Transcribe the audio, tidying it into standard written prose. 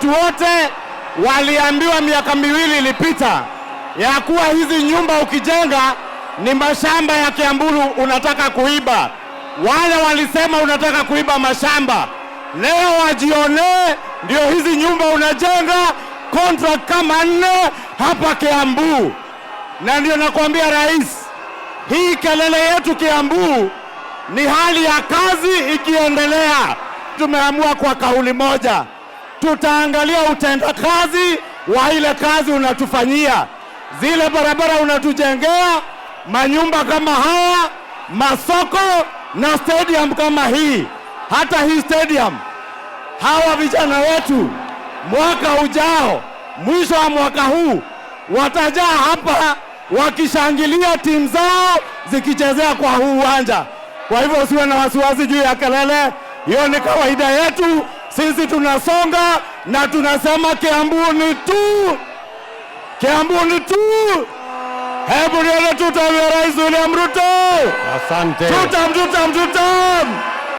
wetu wote waliambiwa miaka miwili ilipita ya kuwa hizi nyumba ukijenga ni mashamba ya Kiambu unataka kuiba. Wale walisema unataka kuiba mashamba, leo wajionee, ndio hizi nyumba unajenga contract kama 4 hapa Kiambu. Na ndio nakwambia rais, hii kelele yetu Kiambu ni hali ya kazi ikiendelea. Tumeamua kwa kauli moja, tutaangalia utendakazi wa ile kazi unatufanyia, zile barabara unatujengea, manyumba kama haya, masoko na stadium kama hii. Hata hii stadium, hawa vijana wetu mwaka ujao, mwisho wa mwaka huu, watajaa hapa wakishangilia timu zao zikichezea kwa huu uwanja. Kwa hivyo usiwe na wasiwasi juu ya kelele, hiyo ni kawaida yetu. Sisi tunasonga na tunasema Kiambu ni tu, Kiambu ni tu. Hebu nione tutam ya Rais William Ruto. Asante. Tutam.